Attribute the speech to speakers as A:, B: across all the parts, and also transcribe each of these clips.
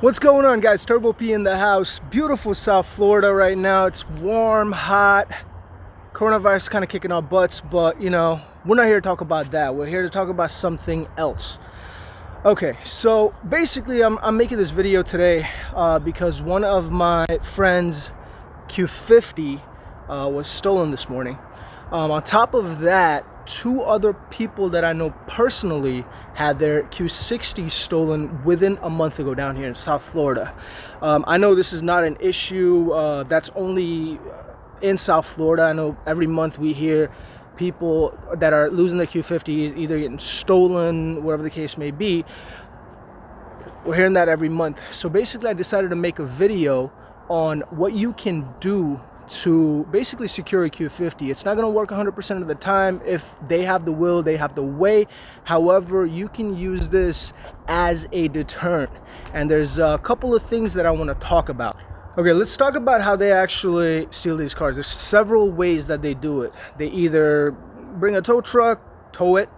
A: What's going on, guys? Turbo P in the house. Beautiful South Florida right now. It's warm, hot. Coronavirus kind of kicking our butts, but you know, we're not here to talk about that. We're here to talk about something else. Okay, so basically I'm making this video today because one of my friends' Q50 was stolen this morning. On top of that, two other people that I know personally had their Q60 stolen within a month ago down here in South Florida. I know this is not an issue that's only in South Florida. I know every month we hear people that are losing their Q50s, either getting stolen, whatever the case may be. We're hearing that every month. So basically I decided to make a video on what you can do to basically secure a Q50. It's not going to work 100% of the time. If they have the will, they have the way. However, you can use this as a deterrent. And there's a couple of things that I want to talk about. Okay, let's talk about how they actually steal these cars. There's several ways that they do it. They either bring a tow truck, tow it.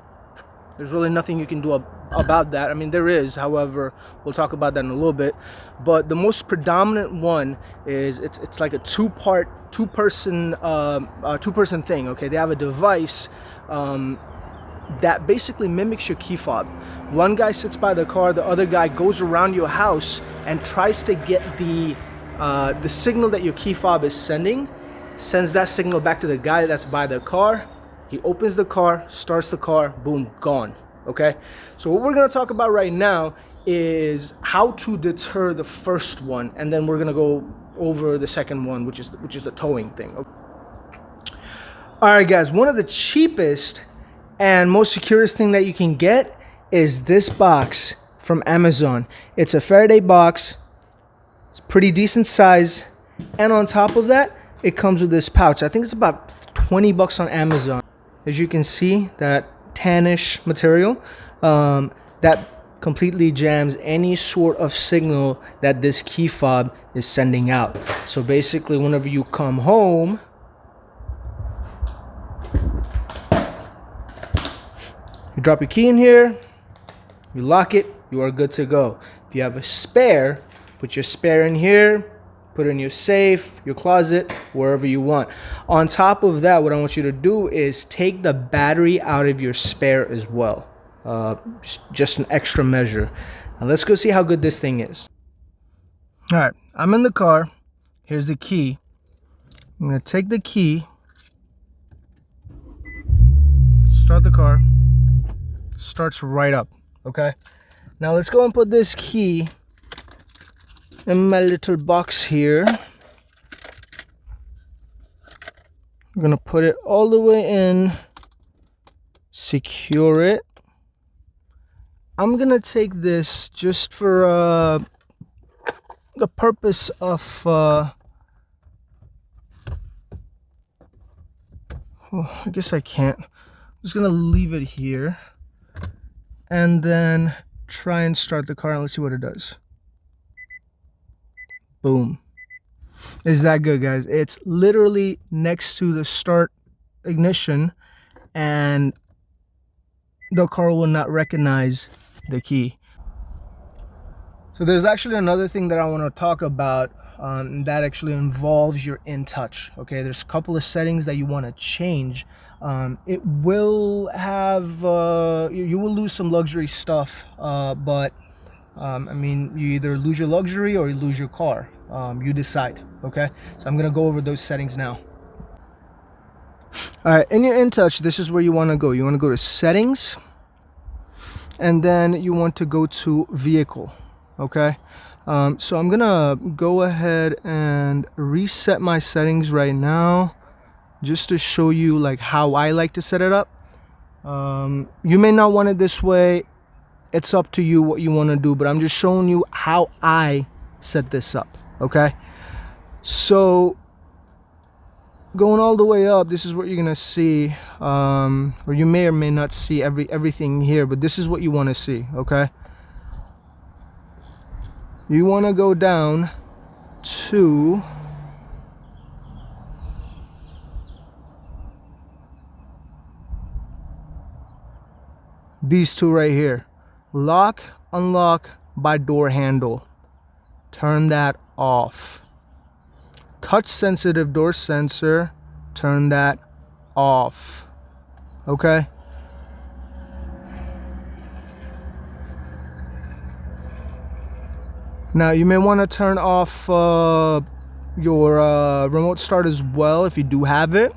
A: There's really nothing you can do about that. I mean, there is, however, we'll talk about that in a little bit. But the most predominant one is it's like a two-person thing. Okay, they have a device that basically mimics your key fob. One guy sits by the car, the other guy goes around your house and tries to get the signal that your key fob is sending, sends that signal back to the guy that's by the car. He opens the car, starts the car, boom, gone. Okay, so what we're going to talk about right now is how to deter the first one, and then we're going to go over the second one, which is the towing thing. All right, guys, one of the cheapest and most securest thing that you can get is this box from Amazon. It's a Faraday box. It's pretty decent size, and on top of that, it comes with this pouch. I think it's about 20 bucks on Amazon. As you can see, that tannish material that completely jams any sort of signal that this key fob is sending out. So basically, whenever you come home, you drop your key in here, you lock it, you are good to go. If you have a spare, put your spare in here, put it in your safe, your closet, wherever you want. On top of that, what I want you to do is take the battery out of your spare as well. Just an extra measure. Now let's go see how good this thing is. All right, I'm in the car. Here's the key. I'm gonna take the key, start the car, starts right up, okay? Now let's go and put this key in my little box here. I'm gonna put it all the way in, secure it. I'm gonna take this just for the purpose of I guess I can't. I'm just gonna leave it here and then try and start the car and let's see what it does. Boom. Is that good, guys? It's literally next to the start ignition and the car will not recognize the key. So there's actually another thing that I want to talk about that actually involves your InTouch. Okay, there's a couple of settings that you want to change. It will have you will lose some luxury stuff, but I mean, you either lose your luxury or you lose your car. You decide, okay? So I'm gonna go over those settings now. All right, in your InTouch, this is where you wanna go. You wanna go to Settings, and then you want to go to Vehicle, okay? So I'm gonna go ahead and reset my settings right now, just to show you like how I like to set it up. You may not want it this way. It's up to you what you want to do, but I'm just showing you how I set this up, okay? So going all the way up, this is what you're gonna see, or you may or may not see everything here, but this is what you want to see, okay? You want to go down to these two right here. Lock, unlock by door handle. turn that off. Touch sensitive door sensor, turn that off. Okay? Now you may want to turn off your remote start as well if you do have it,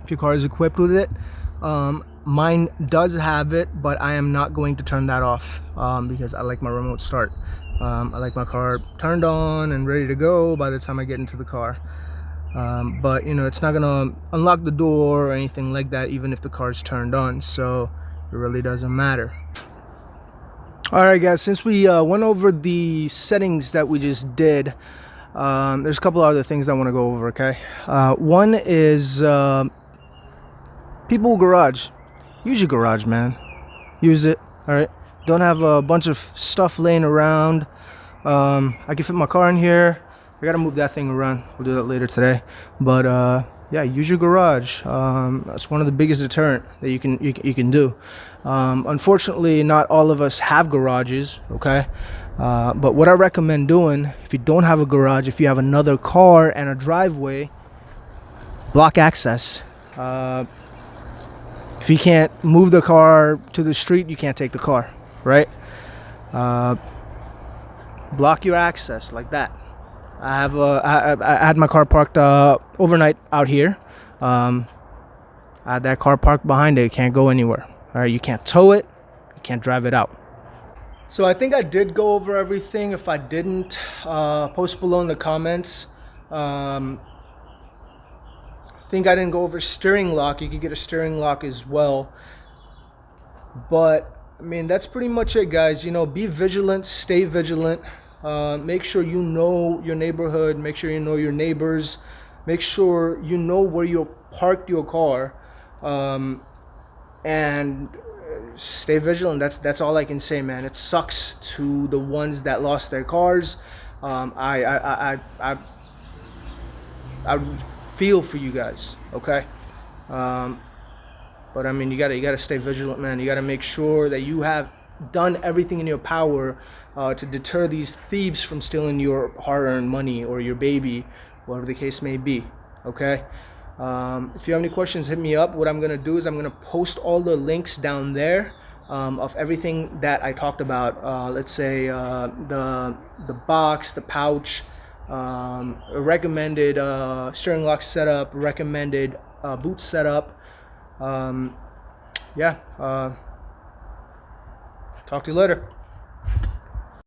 A: if your car is equipped with it. Mine does have it, but I am not going to turn that off because I like my remote start. I like my car turned on and ready to go by the time I get into the car. But you know, it's not gonna unlock the door or anything like that, even if the car's turned on, so it really doesn't matter. Alright guys, since we went over the settings that we just did, there's a couple other things I want to go over, okay? One is people garage. Use your garage, man. Use it, alright? Don't have a bunch of stuff laying around. I can fit my car in here. I gotta move that thing around. We'll do that later today. But yeah, use your garage. That's one of the biggest deterrent that you can do. Unfortunately, not all of us have garages, okay? But what I recommend doing, if you don't have a garage, if you have another car and a driveway, block access. If you can't move the car to the street, you can't take the car, right? Block your access like that. I had my car parked overnight out here. I had that car parked behind it. It can't go anywhere. All right, you can't tow it. You can't drive it out. So I think I did go over everything. If I didn't, post below in the comments. I think I didn't go over steering lock. You could get a steering lock as well. But I mean, that's pretty much it, guys. You know, be vigilant, stay vigilant. Make sure you know your neighborhood. Make sure you know your neighbors. Make sure you know where you parked your car, and stay vigilant. That's all I can say, man. It sucks to the ones that lost their cars. I feel for you guys, okay? But I mean, you gotta stay vigilant, man. You gotta make sure that you have done everything in your power to deter these thieves from stealing your hard-earned money or your baby, whatever the case may be, okay? If you have any questions, hit me up. What I'm gonna do is I'm gonna post all the links down there of everything that I talked about. Let's say the box, the pouch, a recommended steering lock setup, recommended boot setup. Yeah, talk to you later.